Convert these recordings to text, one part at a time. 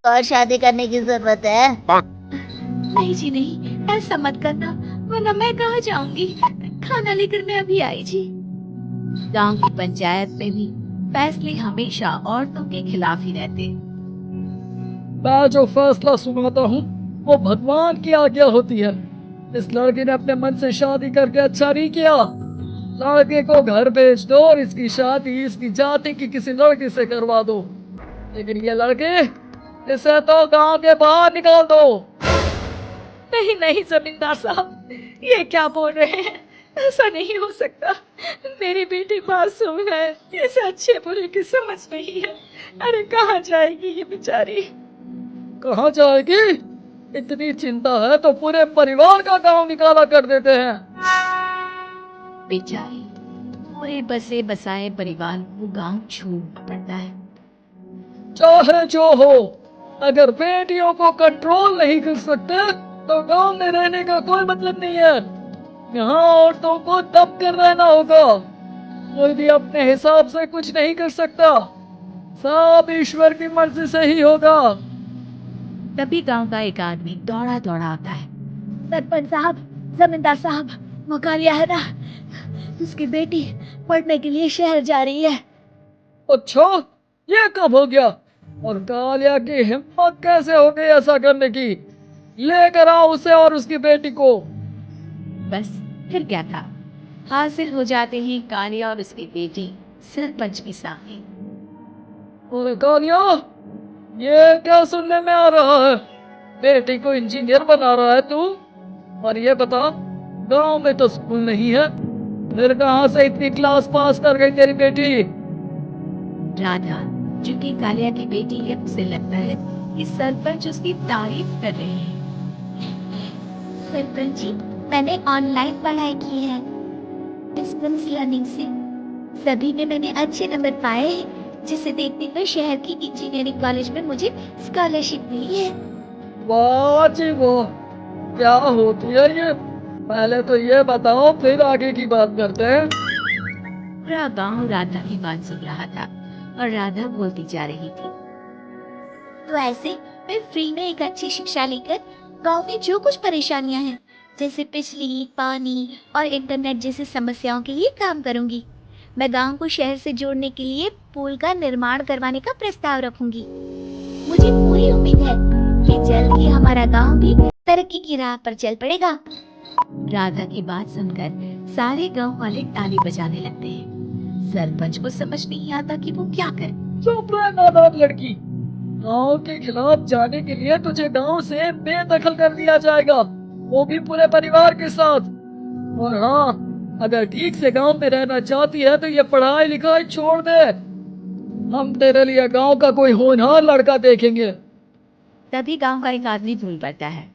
और शादी करने की जरूरत है? नहीं जी नहीं, ऐसा मत करना, वरना मैं कहाँ जाऊंगी। खाना लेकर मैं अभी आई जी। गांव की पंचायत में भी फैसले हमेशा औरतों के खिलाफ ही रहते। मैं जो फैसला सुनाता हूँ वो भगवान की आज्ञा होती है। इस लड़के ने अपने मन से शादी करके अच्छा नहीं किया। लड़के को घर भेज दो और इसकी शादी इसकी जाति की किसी लड़की से करवा दो। लेकिन ये लड़के, इसे तो गांव के बाहर निकाल दो। नहीं नहीं जमींदार साहब, ये क्या बोल रहे हैं? ऐसा नहीं हो सकता। मेरी बेटी मासूम है, इसे अच्छे बुरे की समझ नहीं है। अरे कहाँ जाएगी ये बेचारी? कहाँ जाएगी? इतनी चिंता है तो पूरे परिवार का गांव निकाला कर देते हैं। बेचारी, पूरे बसे बसाए परिवार को गांव छोड़ना पड़ता है। चाहे जो हो, अगर बेटियों को कंट्रोल नहीं कर सकते तो गांव में रहने का कोई मतलब नहीं है। यहाँ औरतों को दब कर रहना होगा। कोई भी अपने हिसाब से कुछ नहीं कर सकता। सब ईश्वर की मर्जी से ही होगा। तभी गांव का एक आदमी दौड़ा दौड़ा आता है। सरपंच साहब, जमींदार साहब, वो कालिया है ना, उसकी बेटी पढ़ने के लिए शहर जा रही है। अच्छा, ये कब हो गया? और कालिया की हिम्मत कैसे हो गई ऐसा करने की? लेकर आओ उसे और उसकी बेटी को। बस फिर क्या था, हासिल हो जाते ही कालिया और उसकी बेटी सरपंच के सामने। और कालिया, ये क्या सुनने में आ रहा है? बेटी को इंजीनियर बना रहा है तू? और ये बता, गांव में तो स्कूल नहीं है, फिर कहाँ से इतनी क्लास पास कर गई तेरी बेटी? राधा, जो कि कालिया की बेटी है, उसे लगता है कि सरपंच उसकी तारीफ कर रहे हैं। सरपंच जी, मैंने ऑनलाइन पढ़ाई की है, डिस्टेंस लर्निंग से। सभी में मैंने अच्छे नंबर पाए हैं, जिसे देखते हुए शहर की इंजीनियरिंग कॉलेज में मुझे स्कॉलरशिप मिली है। वाह जी वाह, क्या होती है ये? पहले तो ये बताओ, फिर आगे की बात करते हैं। पूरा गांव राधा की बात सुन रहा था और राधा बोलती जा रही थी। तो ऐसे मैं फ्री में एक अच्छी शिक्षा लेकर गांव में जो कुछ परेशानियां हैं, जैसे बिजली, पानी और इंटरनेट जैसी समस्याओं के लिए काम करूंगी। मैं गांव को शहर से जोड़ने के लिए पुल का निर्माण करवाने का प्रस्ताव रखूंगी। मुझे पूरी उम्मीद है कि जल्द ही हमारा गांव भी तरक्की की राह पर चल पड़ेगा। राधा की बात सुनकर सारे गांव वाले ताली बजाने लगते हैं। सरपंच को समझ नहीं आता कि वो क्या करे। चुप रह नादान लड़की। गांव के खिलाफ जाने के लिए तुझे गांव से बेदखल कर दिया जाएगा, वो भी पूरे परिवार के साथ। और हाँ, अगर ठीक से गांव में रहना चाहती है तो ये पढ़ाई लिखाई छोड़ दे। हम तेरे लिए गांव का कोई होनहार लड़का देखेंगे। तभी गांव का एक आदमी बोल पड़ता है।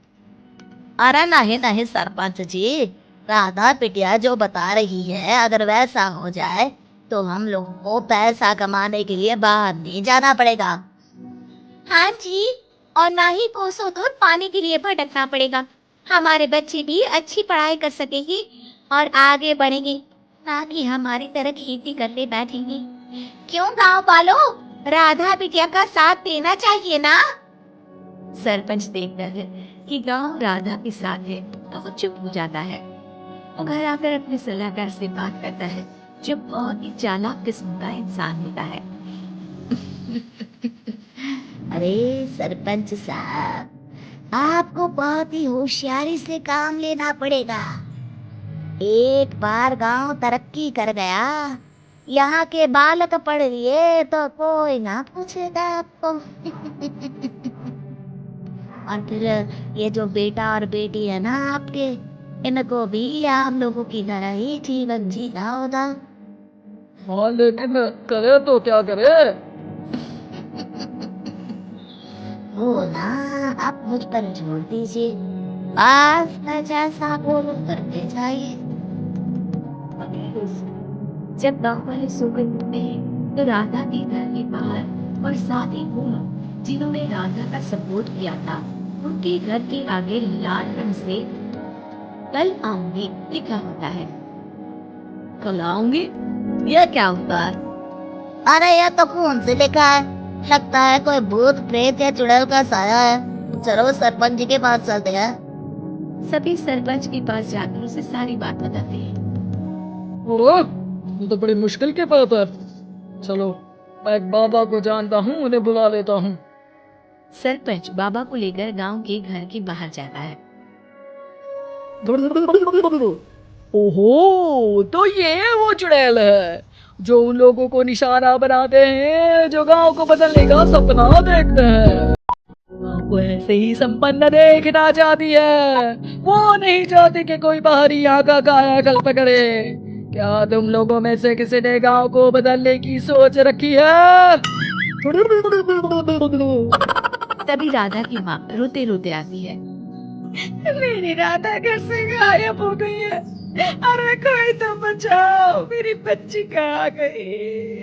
अरे नहीं नहीं सरपंच जी, राधा बिटिया जो बता रही है अगर वैसा हो जाए तो हम लोगों को पैसा कमाने के लिए बाहर नहीं जाना पड़ेगा। हाँ जी, और ना ही कोसों दूर पानी के लिए भटकना पड़ेगा। हमारे बच्चे भी अच्छी पढ़ाई कर सकेंगे और आगे बढ़ेंगे, ना कि हमारी तरह खेती करने बैठेंगे। क्यों गांव वालों, राधा बिटिया का साथ देना चाहिए ना? सरपंच देखता है कि गांव राधा के साथ है तो वो चुप हो जाता है। वो घर आकर अपने सलाहकार से बात करता है, जो बहुत ही चालाक किस्म का इंसान होता है। अरे सरपंच साहब, आपको बहुत ही होशियारी से काम लेना पड़ेगा। एक बार गांव तरक्की कर गया, यहाँ के बालक पढ़ लिए तो कोई ना पूछेगा आपको। और फिर ये जो बेटा और बेटी है ना आपके, इनको भी आप लोगों की तरह ही जीवन जीना होगा। हाँ, लेकिन करे तो क्या करे? वो ना, आप मुझ पर छोड़ दीजिए, बस मैं जैसा बोलूं करते जाइए। जब गांव वाले सो गए होते हैं तो राधा के घर के बाहर और साथ ही वो लोग जिन्होंने राधा का सपोर्ट किया था, उनके घर के आगे लाल रंग से कल आऊंगी लिखा होता है। कल आऊंगी? यह क्या होता है? अरे यह तो खून से लिखा है, लगता है कोई भूत प्रेत या चुड़ैल का साया है। चलो सरपंच जी के पास चलते हैं। सभी सरपंच के पास जाकर उसे सारी बात बताते हैं। ओह, ये तो बड़ी मुश्किल की बात है। चलो, मैं एक बाबा को जानता हूँ, उन्हें बुला लेता हूँ। सरपंच बाबा को लेकर गांव के घर के बाहर जाता है। ओहो, तो ये वो चुड़ैल है जो उन लोगों को निशाना बनाते हैं जो गांव को बदलने का सपना देखते हैं। वो ऐसे ही संपन्न देखना चाहती है। वो नहीं चाहती कि कोई बाहरी यहाँ का कायाकल्प करे। क्या तुम लोगों में से किसी ने गांव को बदलने की सोच रखी है? तभी राधा की माँ रोते रोते आती है। मेरी राधा कैसे गायब हो गई है? अरे कोई तो बचाओ, मेरी बच्ची कहाँ गई?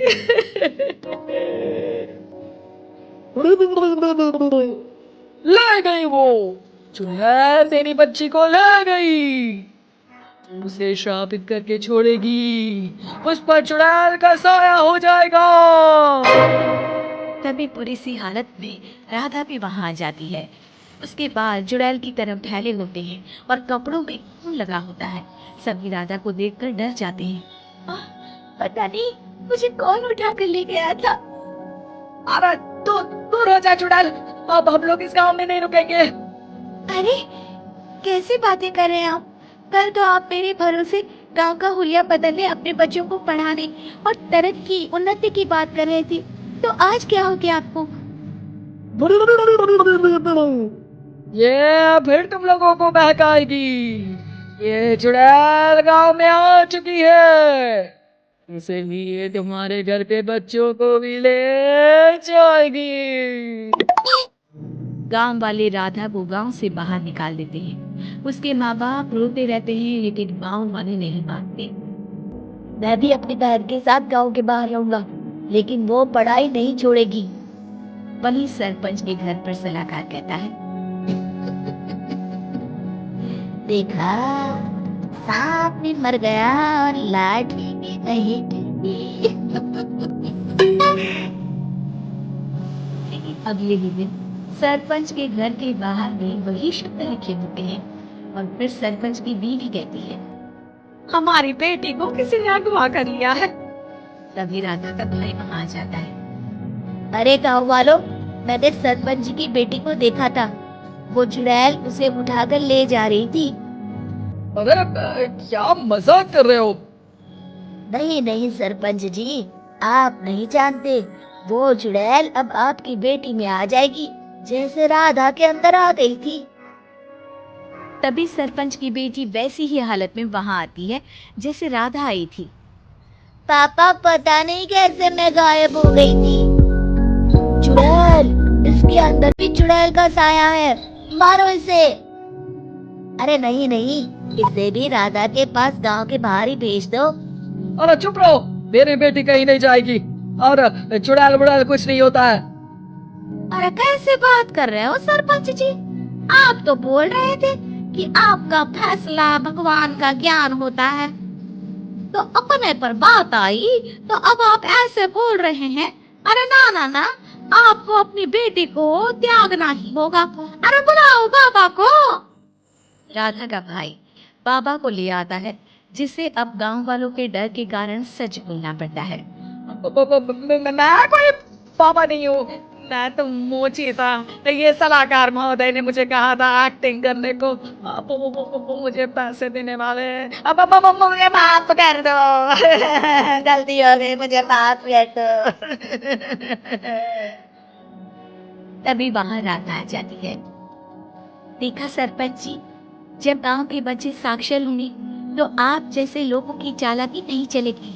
ले गई वो चुड़ैल, तेरी बच्ची को ले गई। उसे श्रापित करके छोड़ेगी, उस पर चुड़ैल का साया हो जाएगा। तभी बुरी सी हालत में राधा भी वहां आ जाती है। उसके बाद चुड़ैल की तरफ फैले होते हैं और कपड़ों में खून लगा होता है। सभी राधा को देखकर डर जाते हैं। पता नहीं मुझे कौन उठा कर ले गया था। अरे तू राजा चुड़ैल, अब हम लोग इस गांव में नहीं रुकेंगे। अरे कैसी बातें कर रहे हैं आप? कल तो आप मेरे भरोसे गांव का हुलिया बदलने, अपने बच्चों को पढ़ाने और तरक्की उन्नति की बात कर रहे थे, तो आज क्या हो गया आपको? ये फिर तुम लोगों को बहकाएगी। ये चुड़ैल गांव में आ चुकी है, इसीलिए तुम्हारे घर के बच्चों को भी ले जाएगी। गांव वाले राधा को गांव से बाहर निकाल देते हैं। उसके माँ बाप रोते रहते हैं, लेकिन गांव वाले नहीं मानते। मैं भी अपनी बहन के साथ गांव के बाहर रहूंगा, लेकिन वो पढ़ाई नहीं छोड़ेगी। वही सरपंच के घर पर सलाहकार कहता है। देखा, सांप भी मर गया और लाठी भी नहीं टूटी। अगले ही दिन सरपंच के घर के बाहर में वही शब्द लिखे होते हैं और फिर सरपंच की बीवी कहती है, हमारी बेटी को किसी ने अगवा कर लिया है। तभी राधा का भाई वहां आ जाता है। अरे गांव वालों, मैंने सरपंच जी की बेटी को देखा था। वो चुड़ैल उसे उठाकर ले जा रही थी। अरे क्या मजाक कर रहे हो? नहीं नहीं सरपंच जी, आप नहीं जानते। वो चुड़ैल अब आपकी बेटी में आ जाएगी, जैसे राधा के अंदर आ गई थी। तभी सरपंच की बेटी वैसी ही हालत में वहां आती है जैसे राधा आई थी। पापा, पता नहीं कैसे मैं गायब हो गई थी। चुड़ैल, इसके अंदर भी चुड़ैल का साया है, मारो इसे। अरे नहीं नहीं, इसे भी राधा के पास गांव के बाहर ही भेज दो। अरे चुप रहो, मेरी बेटी कहीं नहीं जाएगी और चुड़ैल बुड़ैल कुछ नहीं होता है। अरे कैसे बात कर रहे हो सरपंच जी? आप तो बोल रहे थे कि आपका फैसला भगवान का ज्ञान होता है, तो अपने पर बात आई तो अब आप ऐसे बोल रहे हैं। अरे ना ना ना, आपको अपनी बेटी को त्यागना ही होगा। अरे बुलाओ बाबा को। राधा का भाई बाबा को ले आता है, जिसे अब गांव वालों के डर के कारण सच बोलना पड़ता है। मैं कोई बाबा नहीं हूँ, मैं तो मोची था। ये सलाहकार महोदय ने मुझे कहा था एक्टिंग करने को। वो मुझे पैसे देने वाले हैं। अब मुझे माफ कर दो। गलती हो गई, मुझे माफ कर दो। तभी वहां राधा आ जाती है। देखा सरपंच जी, जब गांव के बच्चे साक्षर होंगे तो आप जैसे लोगों की चालाकी नहीं चलेगी।